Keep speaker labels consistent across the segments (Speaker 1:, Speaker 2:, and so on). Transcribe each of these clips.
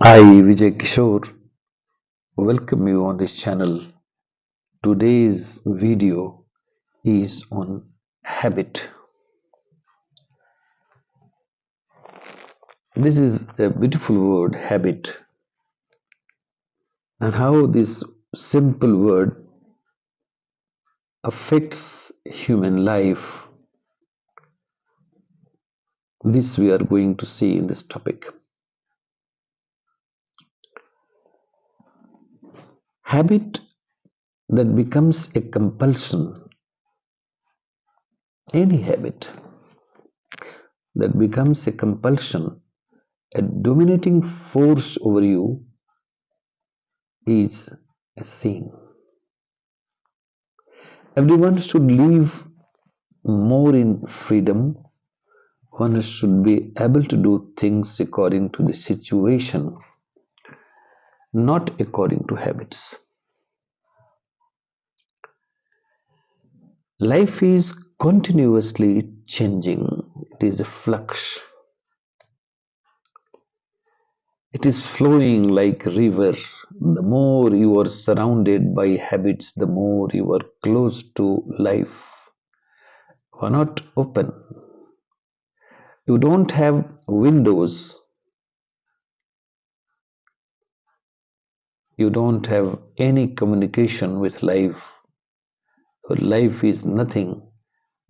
Speaker 1: Hi, Vijay Kishore. Welcome you on this channel. Today's video is on habit. This is a beautiful word, habit, and how this simple word affects human life. This we are going to see in this topic. Habit that becomes a compulsion, any habit that becomes a compulsion, a dominating force over you is a sin. Everyone should live more in freedom. One should be able to do things according to the situation, not according to habits. Life is continuously changing. It is a flux. It is flowing like a river. The more you are surrounded by habits, the more you are close to life. You are not open. You don't have windows. You don't have any communication with life. Your life is nothing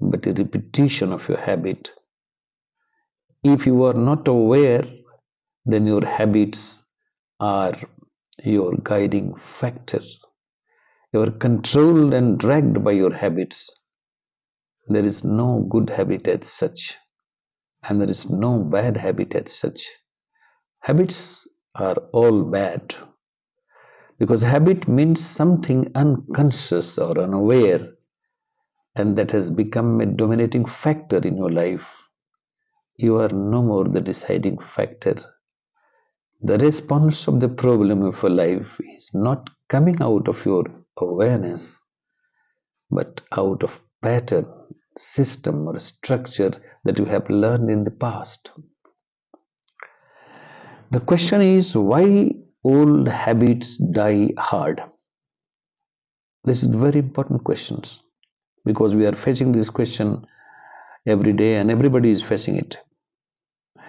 Speaker 1: but a repetition of your habit. If you are not aware, then your habits are your guiding factor. You are controlled and dragged by your habits. There is no good habit as such, and there is no bad habit as such. Habits are all bad because habit means something unconscious or unaware, and that has become a dominating factor in your life. You are no more the deciding factor. The response of the problem of your life is not coming out of your awareness, but out of pattern, system, or structure that you have learned in the past. The question is why old habits die hard? This is a very important question because we are facing this question every day and everybody is facing it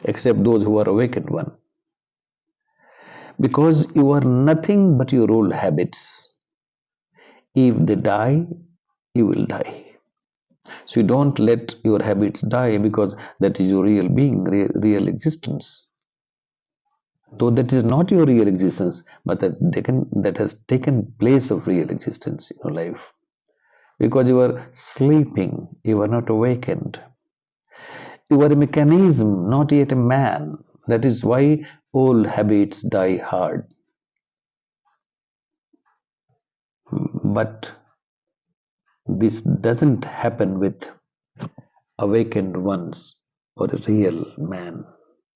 Speaker 1: except those who are awakened one. Because you are nothing but your old habits. If they die, you will die. So you don't let your habits die because that is your real being, real existence. Though that is not your real existence, but that has taken place of real existence in your life. Because you are sleeping, you are not awakened. You are a mechanism, not yet a man. That is why old habits die hard. But this doesn't happen with awakened ones or a real man.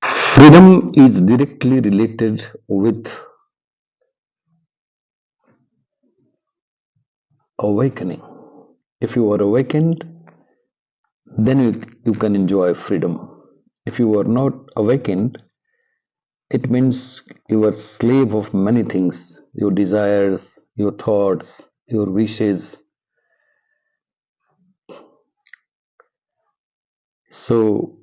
Speaker 1: Freedom is directly related with awakening. If you are awakened, then you can enjoy freedom. If you are not awakened, it means you are slave of many things, your desires, your thoughts, your wishes. So,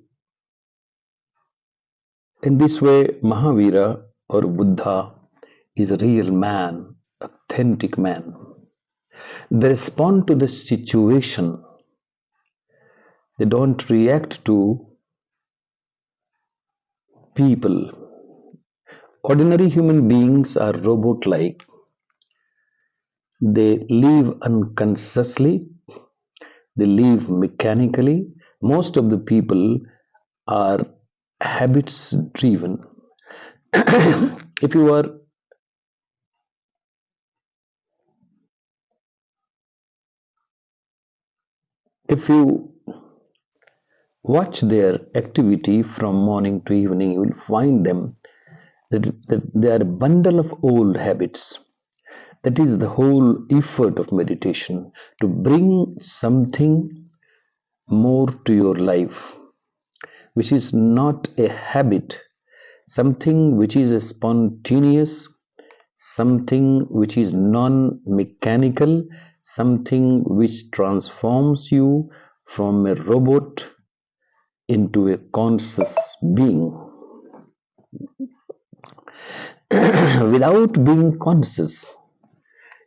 Speaker 1: in this way, Mahavira or Buddha is a real man, authentic man. They respond to the situation. They don't react to people. Ordinary human beings are robot like. They live unconsciously, they live mechanically. Most of the people are habits driven. if you are if you watch their activity from morning to evening, you will find them that they are a bundle of old habits. That is the whole effort of meditation, to bring something more to your life, which is not a habit, something which is spontaneous, something which is non mechanical, something which transforms you from a robot into a conscious being. Without being conscious,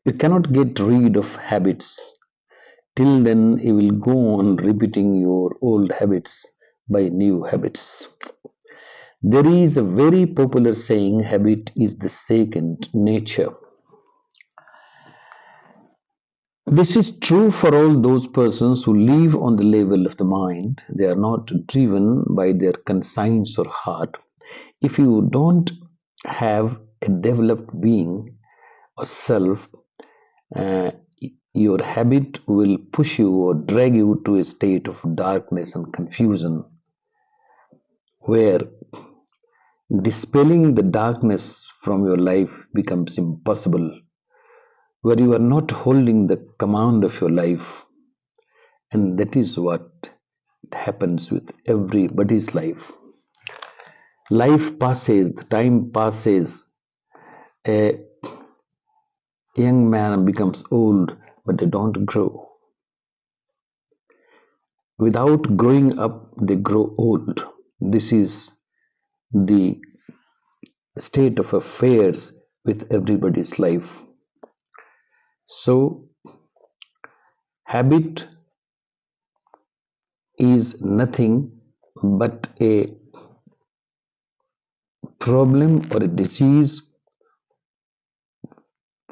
Speaker 1: you cannot get rid of habits. Till then, you will go on repeating your old habits by new habits. There is a very popular saying habit is the second nature. This is true for all those persons who live on the level of the mind. They are not driven by their conscience or heart. If you don't have a developed being or self, uh, your habit will push you or drag you to a state of darkness and confusion where dispelling the darkness from your life becomes impossible, where you are not holding the command of your life. And that is what happens with everybody's life. Life passes, the time passes, a young man becomes old, but they don't grow. Without growing up, they grow old. This is the state of affairs with everybody's life. So, habit is nothing but a problem or a disease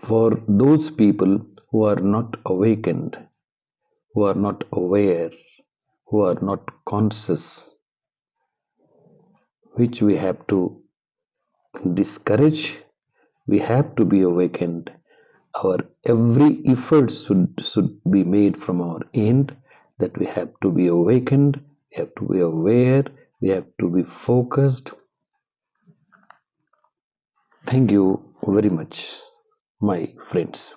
Speaker 1: for those people who are not awakened, who are not aware, who are not conscious, which we have to discourage. We have to be awakened. Our every effort should be made from our end that we have to be awakened, we have to be aware, we have to be focused. Thank you very much, my friends.